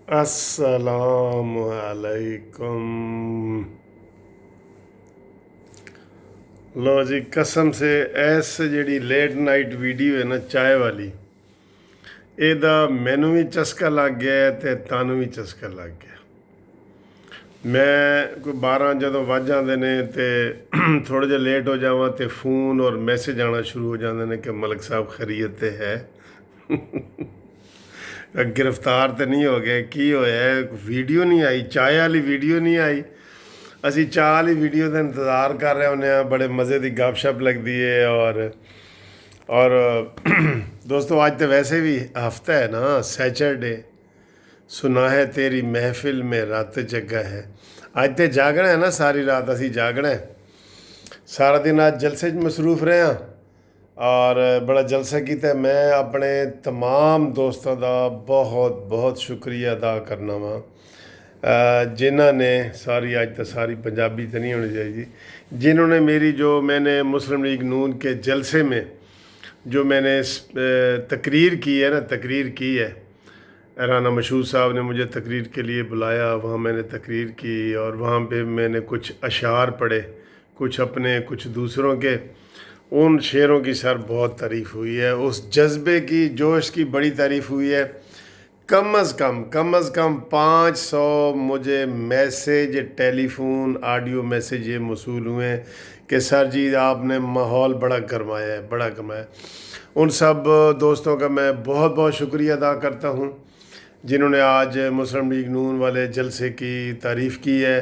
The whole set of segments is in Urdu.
السلام علیکم۔ لو جی، قسم سے ایس جڑی لیٹ نائٹ ویڈیو ہے نا چائے والی، یہ مینو بھی چسکا لگ گیا ہے تے تانوں بھی چسکا لگ گیا۔ میں کوئی 12 جدوں وج جاندے نے تے تھوڑے جے لیٹ ہو جاواں تے فون اور میسج آنا شروع ہو جاندے نے کہ ملک صاحب خیریت تے ہے، گرفتار تے نہیں ہو گئے، کی ہویا ہے؟ ویڈیو نہیں آئی، چائے والی ویڈیو نہیں آئی۔ اسی چاہ والی ویڈیو کا انتظار کر رہے ہونے ہیں، بڑے مزے کی گپ شپ لگتی ہے۔ اور دوستو آج تو ویسے بھی ہفتہ ہے نا، سیچرڈے، سنا ہے تیری محفل میں رات جگہ ہے۔ آج تو جاگنا ہے نا، ساری رات اسی جاگنا ہے، سارا دن آج جلسے مصروف رہے ہیں اور بڑا جلسہ کیتا ہے۔ میں اپنے تمام دوستوں کا بہت بہت شکریہ ادا کرنا وا، جنہوں نے آج تو ساری پنجابی تو نہیں ہونی چاہیے، جنہوں نے میں نے مسلم لیگ نون کے جلسے میں جو میں نے تقریر کی ہے نا، تقریر کی ہے، رانا مشہور صاحب نے مجھے تقریر کے لیے بلایا، وہاں میں نے تقریر کی اور وہاں پہ میں نے کچھ اشعار پڑھے، کچھ اپنے کچھ دوسروں کے۔ ان شعروں کی سر بہت تعریف ہوئی ہے، اس جذبے کی، جوش کی بڑی تعریف ہوئی ہے۔ کم از کم 500 مجھے میسیج، ٹیلی فون، آڈیو میسیج یہ موصول ہوئے ہیں کہ سر جی آپ نے ماحول بڑا گرمایا ہے، بڑا گرمایا ہے۔ ان سب دوستوں کا میں بہت بہت شکریہ ادا کرتا ہوں جنہوں نے آج مسلم لیگ نون والے جلسے کی تعریف کی ہے۔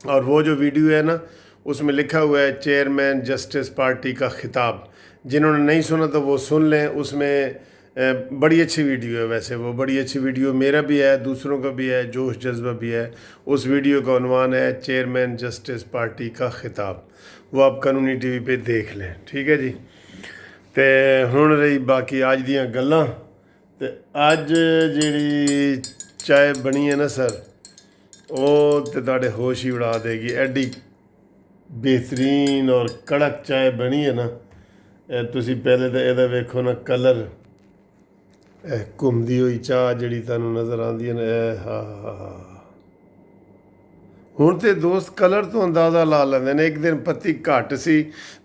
اور وہ جو ویڈیو ہے نا، اس میں لکھا ہوا ہے چیئرمین جسٹس پارٹی کا خطاب، جنہوں نے نہیں سنا تو وہ سن لیں۔ اس میں بڑی اچھی ویڈیو ہے، ویسے وہ بڑی اچھی ویڈیو، میرا بھی ہے، دوسروں کا بھی ہے، جوش جذبہ بھی ہے۔ اس ویڈیو کا عنوان ہے چیئرمین جسٹس پارٹی کا خطاب، وہ آپ قانونی ٹی وی پہ دیکھ لیں، ٹھیک ہے جی۔ تے ہن رہی باقی آج دیاں گلاں، تے اج جیڑی چائے بنی ہے نا سر، وہ تے تواڈے ہوش ہی اڑا دے گی، ایڈی بہترین اور کڑک چائے بنی ہے نا۔ تسی پہلے تو یہ ویکھو نا کلر، گھومتی ہوئی چاہ جڑی تانوں نظر آندی ہے نا، ہاں ہاں ہاں۔ ہن تے دوست کلر تو اندازہ لا لیندے نے، ایک دن پتی گھٹ سی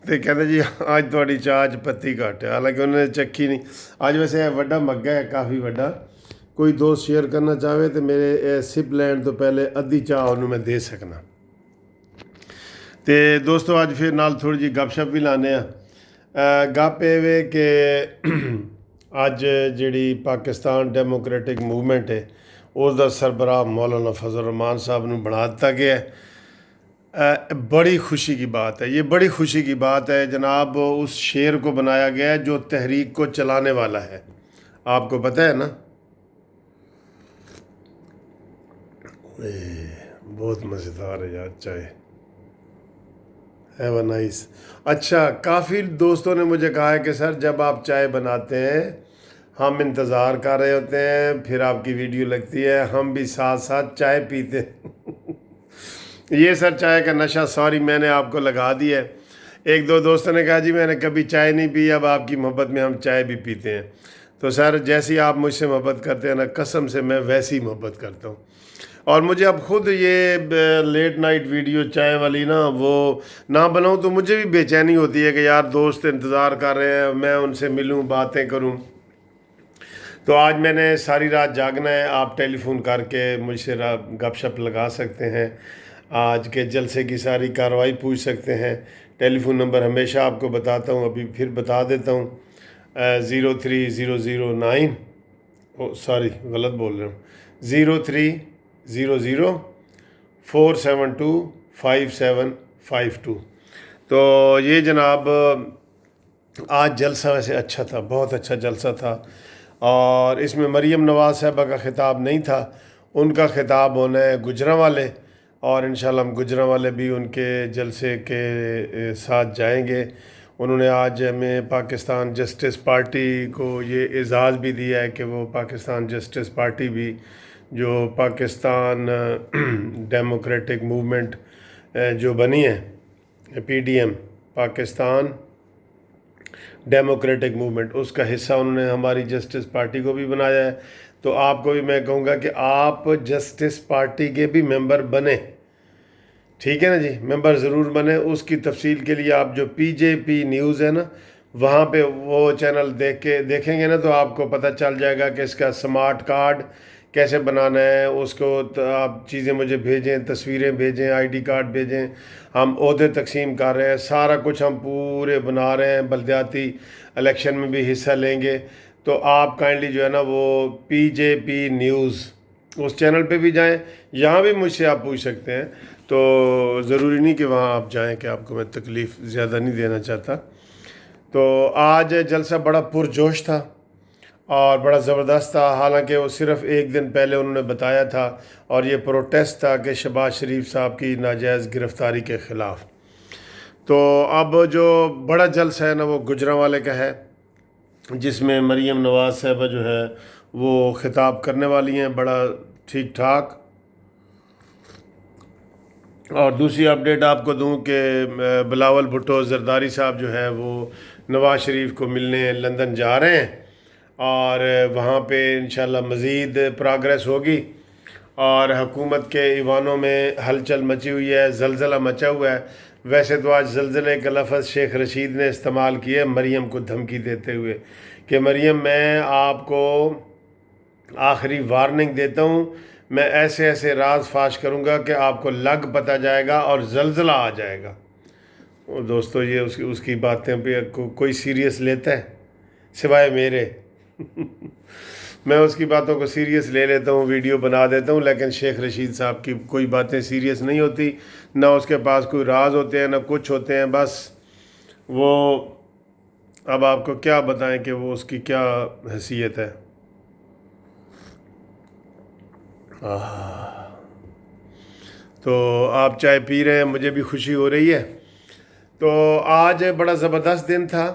تے کہندے جی اج تہاڈی چاہ چ پتی گھٹ ہے، حالانکہ انہوں نے چکھی نہیں۔ اج ویسے وڈا مگا ہے، کافی وڈا، کوئی دوست شیئر کرنا چاہے تو میرے سپ لین تو پہلے ادھی چاہ انہوں میں دے سکنا۔ تے دوستو اج پھر نال تھوڑی جی گپ شپ بھی لانے ہاں۔ گپ یہ کہ اج جڑی پاکستان ڈیموکریٹک موومنٹ ہے، اس دا سربراہ مولانا فضل الرحمان صاحب نے بنا دتا گیا ہے۔ بڑی خوشی کی بات ہے، یہ بڑی خوشی کی بات ہے جناب۔ اس شعر کو بنایا گیا ہے جو تحریک کو چلانے والا ہے، آپ کو پتہ ہے نا۔ بہت مزیدار ہے یار چائے، ہیو اے نائس۔ اچھا، کافی دوستوں نے مجھے کہا ہے کہ سر جب آپ چائے بناتے ہیں ہم انتظار کر رہے ہوتے ہیں، پھر آپ کی ویڈیو لگتی ہے، ہم بھی ساتھ ساتھ چائے پیتے ہیں۔ یہ سر چائے کا نشہ سوری میں نے آپ کو لگا دیا ہے۔ ایک دو دوستوں نے کہا جی میں نے کبھی چائے نہیں پی، اب آپ کی محبت میں ہم چائے بھی پیتے ہیں۔ تو سر جیسی آپ مجھ سے محبت کرتے ہیں نا، قسم سے میں ویسی محبت کرتا ہوں۔ اور مجھے اب خود یہ لیٹ نائٹ ویڈیو چائے والی نا وہ نہ بناؤں تو مجھے بھی بے چینی ہوتی ہے کہ یار دوست انتظار کر رہے ہیں، میں ان سے ملوں، باتیں کروں۔ تو آج میں نے ساری رات جاگنا ہے، آپ ٹیلی فون کر کے مجھ سے گپ شپ لگا سکتے ہیں، آج کے جلسے کی ساری کارروائی پوچھ سکتے ہیں۔ ٹیلی فون نمبر ہمیشہ آپ کو بتاتا ہوں، ابھی پھر بتا دیتا ہوں، 03009 سوری غلط بول رہا ہوں، 030047257552۔ تو یہ جناب آج جلسہ ویسے اچھا تھا، بہت اچھا جلسہ تھا، اور اس میں مریم نواز صاحبہ کا خطاب نہیں تھا، ان کا خطاب ہونا ہے گجرانوالے، اور انشاءاللہ ہم گجرانوالے بھی ان کے جلسے کے ساتھ جائیں گے۔ انہوں نے آج ہمیں پاکستان جسٹس پارٹی کو یہ اعزاز بھی دیا ہے کہ وہ پاکستان جسٹس پارٹی بھی جو پاکستان ڈیموکریٹک موومنٹ جو بنی ہے، P D M, Pakistan democratic movement, اس کا حصہ انہوں نے ہماری جسٹس پارٹی کو بھی بنایا ہے۔ تو آپ کو بھی میں کہوں گا کہ آپ جسٹس پارٹی کے بھی ممبر بنیں، ٹھیک ہے نا جی، ممبر ضرور بنیں۔ اس کی تفصیل کے لیے آپ جو پی جے پی نیوز ہے نا، وہاں پہ وہ چینل دیکھیں گے نا تو آپ کو پتہ چل جائے گا کہ اس کا سمارٹ کارڈ کیسے بنانا ہے۔ اس کو آپ چیزیں مجھے بھیجیں، تصویریں بھیجیں، آئی ڈی کارڈ بھیجیں، ہم عہدے تقسیم کر رہے ہیں، سارا کچھ ہم پورے بنا رہے ہیں، بلدیاتی الیکشن میں بھی حصہ لیں گے۔ تو آپ کائنڈلی جو ہے نا وہ پی جے پی نیوز اس چینل پہ بھی جائیں، یہاں بھی مجھ سے آپ پوچھ سکتے ہیں، تو ضروری نہیں کہ وہاں آپ جائیں، کہ آپ کو میں تکلیف زیادہ نہیں دینا چاہتا۔ تو آج جلسہ بڑا پرجوش تھا اور بڑا زبردست تھا، حالانکہ وہ صرف ایک دن پہلے انہوں نے بتایا تھا، اور یہ پروٹیسٹ تھا کہ شہباز شریف صاحب کی ناجائز گرفتاری کے خلاف۔ تو اب جو بڑا جلسہ ہے نا وہ گجرانوالے کا ہے، جس میں مریم نواز صاحبہ جو ہے وہ خطاب کرنے والی ہیں، بڑا ٹھیک ٹھاک۔ اور دوسری اپڈیٹ آپ کو دوں کہ بلاول بھٹو زرداری صاحب جو ہے وہ نواز شریف کو ملنے لندن جا رہے ہیں، اور وہاں پہ انشاءاللہ مزید پراگریس ہوگی، اور حکومت کے ایوانوں میں ہلچل مچی ہوئی ہے، زلزلہ مچا ہوا ہے۔ ویسے تو آج زلزلے کا لفظ شیخ رشید نے استعمال کیا مریم کو دھمکی دیتے ہوئے کہ مریم میں آپ کو آخری وارننگ دیتا ہوں، میں ایسے ایسے راز فاش کروں گا کہ آپ کو لگ پتہ جائے گا اور زلزلہ آ جائے گا۔ دوستو یہ اس کی باتیں پہ کوئی سیریس لیتا ہے سوائے میرے؟ میں اس کی باتوں کو سیریس لے لیتا ہوں، ویڈیو بنا دیتا ہوں، لیکن شیخ رشید صاحب کی کوئی باتیں سیریس نہیں ہوتی، نہ اس کے پاس کوئی راز ہوتے ہیں، نہ کچھ ہوتے ہیں، بس وہ اب آپ کو کیا بتائیں کہ وہ اس کی کیا حیثیت ہے۔ تو آپ چائے پی رہے ہیں، مجھے بھی خوشی ہو رہی ہے۔ تو آج بڑا زبردست دن تھا،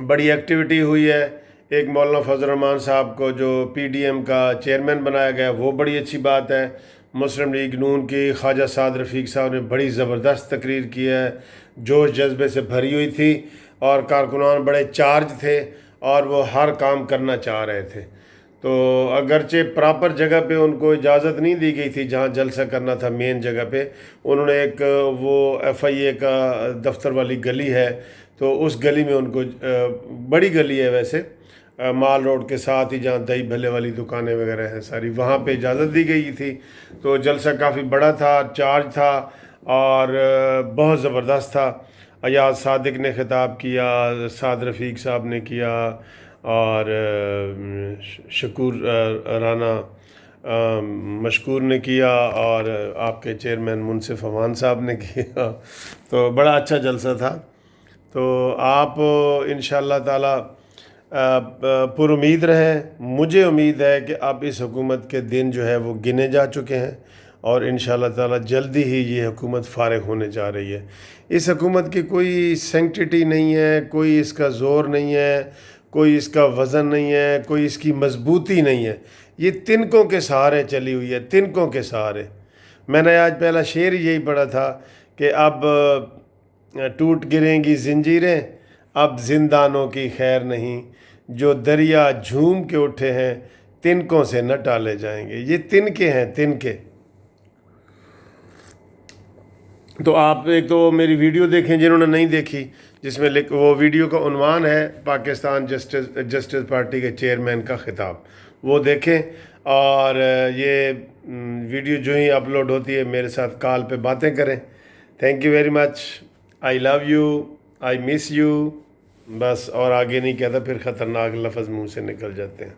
بڑی ایکٹیویٹی ہوئی ہے۔ ایک مولانا فضل الرحمان صاحب کو جو پی ڈی ایم کا چیئرمین بنایا گیا، وہ بڑی اچھی بات ہے۔ مسلم لیگ نون کی خواجہ سعد رفیق صاحب نے بڑی زبردست تقریر کی ہے، جوش جذبے سے بھری ہوئی تھی، اور کارکنان بڑے چارج تھے اور وہ ہر کام کرنا چاہ رہے تھے۔ تو اگرچہ پراپر جگہ پہ ان کو اجازت نہیں دی گئی تھی جہاں جلسہ کرنا تھا، مین جگہ پہ انہوں نے ایک وہ ایف آئی اے کا دفتر والی گلی ہے، تو اس گلی میں ان کو، بڑی گلی ہے ویسے، مال روڈ کے ساتھ ہی جہاں دہی بھلے والی دکانیں وغیرہ ہیں ساری، وہاں پہ اجازت دی گئی تھی۔ تو جلسہ کافی بڑا تھا، چارج تھا، اور بہت زبردست تھا۔ ایاز صادق نے خطاب کیا، سعد رفیق صاحب نے کیا، اور شکور رانا مشکور نے کیا، اور آپ کے چیئرمین منصف امان صاحب نے کیا۔ تو بڑا اچھا جلسہ تھا۔ تو آپ انشاءاللہ تعالی پر امید رہیں۔ مجھے امید ہے کہ اب اس حکومت کے دن جو ہے وہ گنے جا چکے ہیں، اور انشاءاللہ تعالی جلدی ہی یہ حکومت فارغ ہونے جا رہی ہے۔ اس حکومت کی کوئی سینکٹیٹی نہیں ہے، کوئی اس کا زور نہیں ہے، کوئی اس کا وزن نہیں ہے، کوئی اس کی مضبوطی نہیں ہے، یہ تنکوں کے سہارے چلی ہوئی ہے، تنکوں کے سہارے۔ میں نے آج پہلا شعر یہی پڑھا تھا کہ اب ٹوٹ گریں گی زنجیریں، اب زندانوں کی خیر نہیں، جو دریا جھوم کے اٹھے ہیں تنکوں سے نہ ٹالے جائیں گے۔ یہ تنکے ہیں، تنکے۔ تو آپ ایک تو میری ویڈیو دیکھیں جنہوں نے نہیں دیکھی، جس میں وہ ویڈیو کا عنوان ہے پاکستان جسٹس پارٹی کے چیئرمین کا خطاب، وہ دیکھیں۔ اور یہ ویڈیو جو ہی اپلوڈ ہوتی ہے میرے ساتھ کال پہ باتیں کریں۔ Thank you very much, I love you, I miss you, بس اور آگے نہیں کہتا، پھر خطرناک لفظ منہ سے نکل جاتے ہیں۔